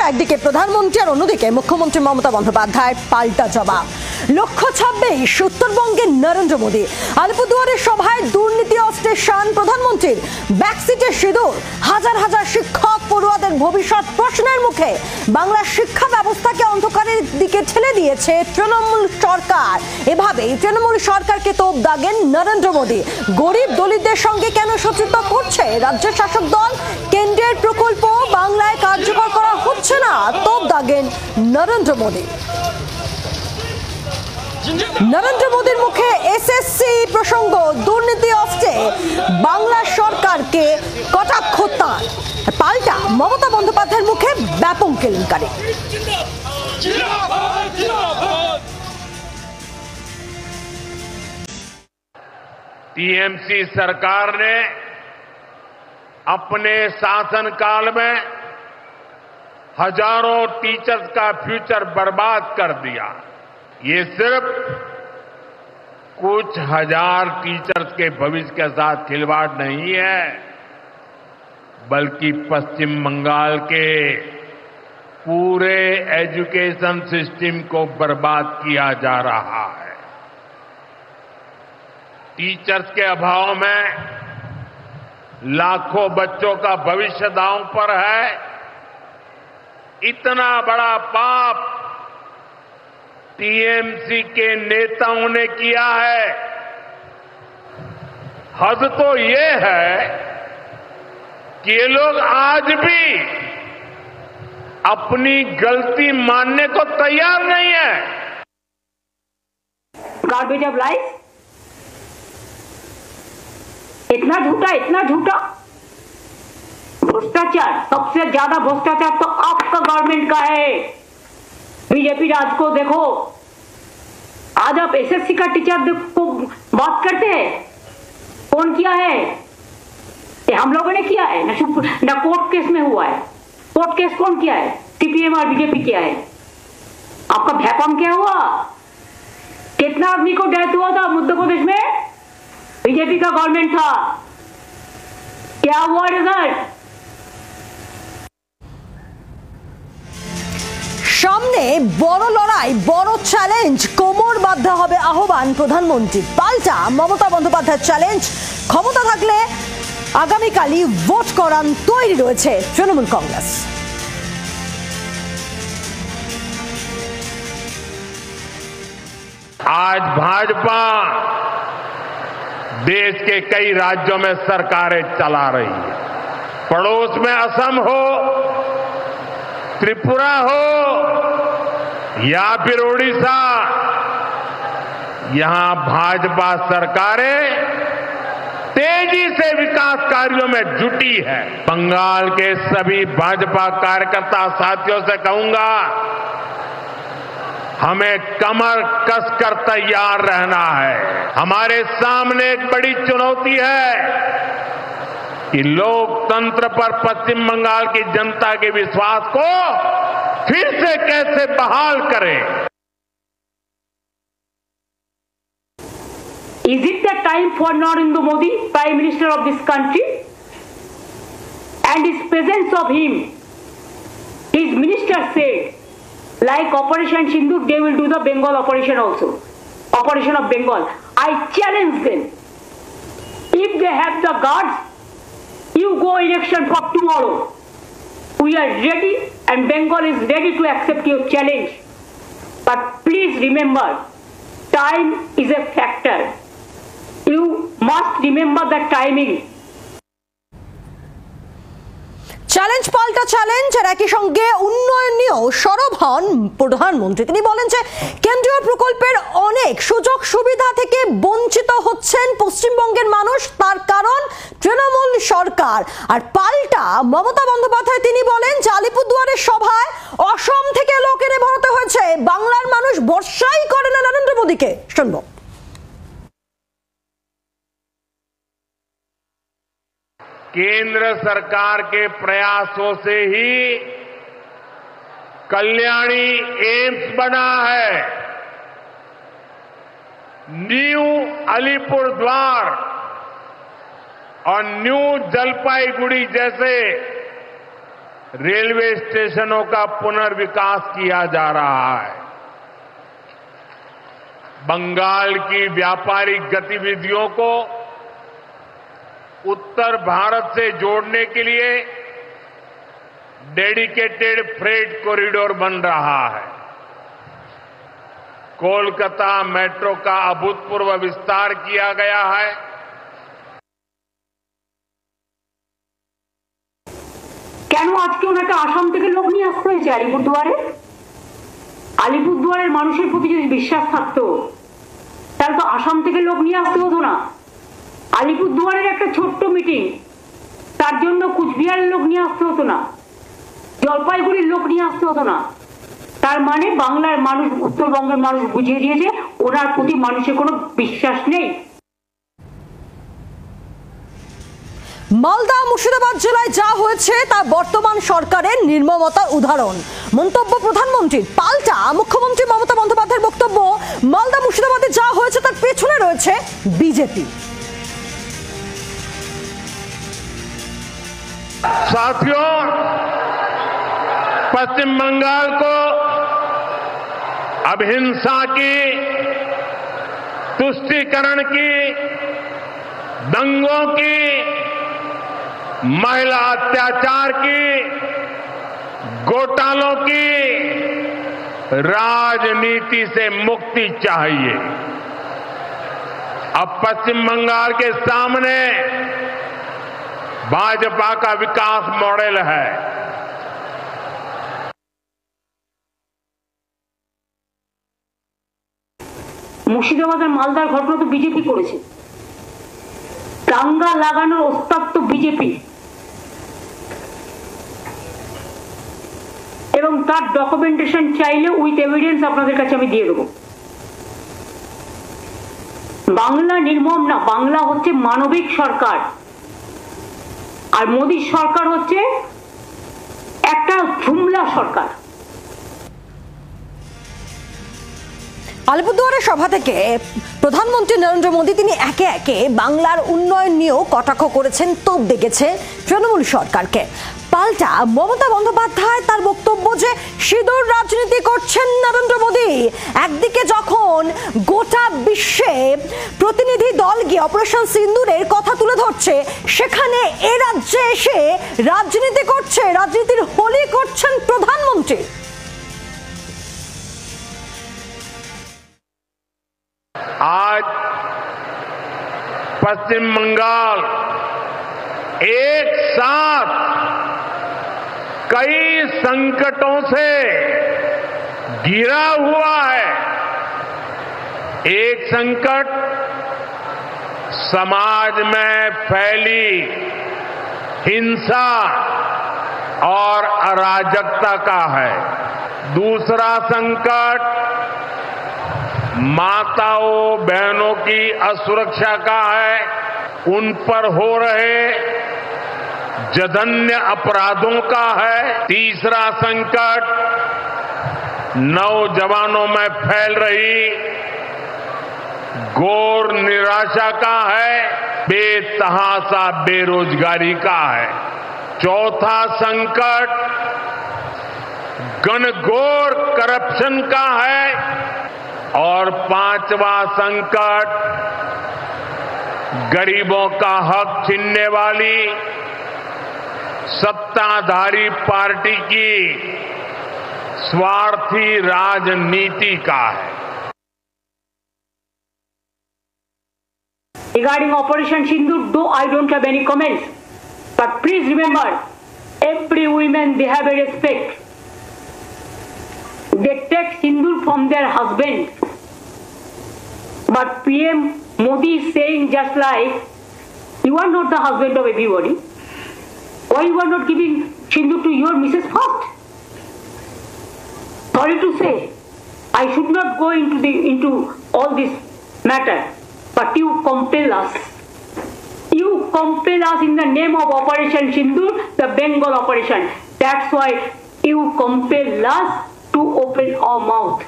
একদিকে প্রধানমন্ত্রী আর অন্যদিকে মুখ্যমন্ত্রী মমতা বন্দ্যোপাধ্যায়ের পাল্টা জবাব। লক্ষ্য 26 উত্তরবঙ্গের নরেন্দ্র মোদী। আলিপুরদুয়ারের সভায় দুর্নীতি অস্ত্রের শান প্রধানমন্ত্রীর। ব্যাকসিটে সিঁদুর। হাজার হাজার শিক্ষক পড়ুয়াদের ভবিষ্যৎ প্রশ্নের মুখে। বাংলার শিক্ষা ব্যবস্থাকে অন্ধকারের দিকে ঠেলে দিয়েছে তৃণমূল সরকার। এভাবেই তৃণমূল সরকারকে তোপ দাগেন নরেন্দ্র মোদী। গরিব দলিতদের সঙ্গে কেন শত্রুতা করছে রাজ্যের শাসক দল? কেন্দ্রের প্রকল্প বাংলায় কার্যকর করা হচ্ছে না, তোপ দাগেন নরেন্দ্র মোদী। নরেন্দ্র মোদীর মুখে এসএসসি প্রসঙ্গ। দুর্নীতি অস্ত্রে বাংলা সরকারকে কটাক্ষ তাঁর। পাল্টা মমতা বন্দ্যোপাধ্যায়ের মুখে ব্যাপক কেলেঙ্কারি। टीएमसी सरकार ने अपने शासनकाल में हजारों टीचर्स का फ्यूचर बर्बाद कर दिया। ये सिर्फ कुछ हजार टीचर्स के भविष्य के साथ खिलवाड़ नहीं है, बल्कि पश्चिम बंगाल के पूरे एजुकेशन सिस्टम को बर्बाद किया जा रहा है। टीचर्स के अभाव में लाखों बच्चों का भविष्य दांव पर है। इतना बड़ा पाप टीएमसी के नेताओं ने किया है। हद तो ये है कि ये लोग आज भी अपनी गलती मानने को तैयार नहीं है। गार्बेज ऑफ लाइफ, इतना झूठा भ्रष्टाचार। सबसे ज्यादा भ्रष्टाचार तो आपका गवर्नमेंट का है। बीजेपी राज को देखो, आज आप एसएससी का टीचर को बात करते हैं, कौन किया है? ये हम लोगों ने किया है ना कोर्ट केस में हुआ है। कोर्ट केस कौन किया है? सीपीएम और बीजेपी किया है। आपका भैपम क्या हुआ? कितना आदमी को डेथ हुआ था मध्य प्रदेश में? बीजेपी का गवर्नमेंट था। क्या हुआ रिजल्ट? সামনে বড় লড়াই, বড় চ্যালেঞ্জ। কোমর বাঁধতে হবে আহ্বান প্রধানমন্ত্রী। পাল্টা মমতা বন্দ্যোপাধ্যায়ের চ্যালেঞ্জ। ক্ষমতা থাকলে আগামীকালই ভোট করান তৈরি রয়েছে তৃণমূল কংগ্রেস। आज भाजपा देश के कई राज्यों में सरकारें चला रही है। पड़ोस में असम हो, त्रिपुरा हो या फिर ओडिशा, यहां भाजपा सरकारें तेजी से विकास कार्यों में जुटी है। बंगाल के सभी भाजपा कार्यकर्ता साथियों से कहूंगा, हमें कमर कसकर तैयार रहना है। हमारे सामने एक बड़ी चुनौती है कि लोकतंत्र पर पश्चिम बंगाल की जनता के विश्वास को फिर से कैसे बहाल करें। Is it the time for Narendra Modi, Prime Minister of this country, and his presence of him? His minister said, like Operation Sindhu, they will do the Bengal operation also. Operation of Bengal. I challenge them. If they have the guards, you go election for tomorrow. We are ready and Bengal is ready to accept your challenge. But please remember, time is a factor. You must remember the timing. Challenge পাল্টা challenge, আর একই সঙ্গে উন্নয়ন নিয়েও সরব হন প্রধানমন্ত্রী। তিনি বলেন যে কেন্দ্রীয় প্রকল্পের অনেক সুযোগ সুবিধা থেকে বঞ্চিত হচ্ছেন পশ্চিমবঙ্গের মানুষ, তার কারণ তৃণমূল সরকার। আর পাল্টা মমতা বন্দ্যোপাধ্যায় তিনি বলেন যে আলিপুরদুয়ারের সভায় অসম থেকে লোক এনে ভরাতে হয়েছে। বাংলার মানুষ ভরসাই করে না নরেন্দ্র মোদীকে। শুনবো। केंद्र सरकार के प्रयासों से ही कल्याणी एम्स बना है। न्यू अलीपुरद्वार और न्यू जलपाईगुड़ी जैसे रेलवे स्टेशनों का पुनर्विकास किया जा रहा है। बंगाल की व्यापारिक गतिविधियों को उत्तर भारत से जोड़ने के लिए डेडिकेटेड फ्रेट कॉरिडोर बन रहा है। कोलकाता मेट्रो का अभूतपूर्व विस्तार किया गया है। কেন আজকে ওনাকে আসাম থেকে লোক নিয়ে আসতে হয়েছে আলিপুরদুয়ারে? আলিপুরদুয়ারের মানুষের প্রতি যদি বিশ্বাস থাকতো তাহলে তো আসাম থেকে লোক নিয়ে আসতে হতো না। আলিপুরদুয়ারের একটা ছোট্ট মিটিং, তার জন্য কুচবিহারের লোক নিয়ে আসতে হতো না, জলপাইগুড়ির লোক নিয়ে আসতে হতো না। তার মানে বাংলার মানুষ, উত্তরবঙ্গের মানুষ বুঝিয়ে দিয়েছে ওনার প্রতি মানুষের কোনো বিশ্বাস নেই। মালদা মুর্শিদাবাদ জেলায় যা হয়েছে তা বর্তমান সরকারের নির্মমতার উদাহরণ। মন্তব্য প্রধানমন্ত্রীর। পাল্টা মুখ্যমন্ত্রী মমতা বন্দ্যোপাধ্যায়ের বক্তব্য, মালদা মুর্শিদাবাদে যা হয়েছে তার পেছনে রয়েছে বিজেপি। साथियों, पश्चिम बंगाल को अब हिंसा की, तुष्टीकरण की, दंगों की, महिला अत्याचार की, घोटालों की राजनीति से मुक्ति चाहिए। अब पश्चिम बंगाल के सामने भाजपा का विकास मॉडल है। মুর্শিদাবাদ আর মালদার ঘটনা তো বিজেপি করেছে। দাঙ্গা লাগানোর ওস্তাদ তো বিজেপি, এবং তার ডকুমেন্টেশন চাইলে উইথ এভিডেন্স আপনাদের কাছে আমি দিয়ে দেবো। বাংলা নির্মম না, বাংলা হচ্ছে মানবিক সরকার, আর মোদী সরকার হচ্ছে একটা জুমলা সরকার। আলিপুরদুয়ারের সভা থেকে প্রধানমন্ত্রী নরেন্দ্র মোদী তিনি একে একে বাংলার উন্নয়ন নিয়েও কটাক্ষ করেছেন, তোপ দেখেছে তৃণমূল সরকারকে। পাল্টা মমতা বন্দ্যোপাধ্যায় তার বক্তব্য যে সিঁদুর রাজনীতি করছেন নরেন্দ্র মোদী। একদিকে যখন গোটা বিশ্বে প্রতিনিধি দল গিয়ে অপারেশন সিন্দুরের কথা তুলে ধরছে, সেখানে এ রাজ্যে এসে রাজনীতি করছে, রাজনীতির হোলি করছেন প্রধানমন্ত্রী। आज पश्चिम बंगाल एक साथ कई संकटों से घिरा हुआ है। एक संकट समाज में फैली हिंसा और अराजकता का है। दूसरा संकट माताओं बहनों की असुरक्षा का है, उन पर हो रहे जघन्य अपराधों का है। तीसरा संकट नौजवानों में फैल रही घोर निराशा का है, बेतहाशा बेरोजगारी का है। चौथा संकट घनघोर करप्शन का है, और पांचवा संकट गरीबों का हक छीनने वाली सत्ताधारी पार्टी की स्वार्थी राजनीति का है। Regarding Operation Sindoor, though I don't have any comments, but please remember, every woman they have a respect. They take sindoor from their husband. But PM Modi is saying just like, you are not the husband of everybody. Why you are not giving sindoor to your Mrs. first? Sorry to say, I should not go into all this matter, but you compel us. You compel us in the name of Operation Sindoor, the Bengal operation. That's why you compel us to open our mouth.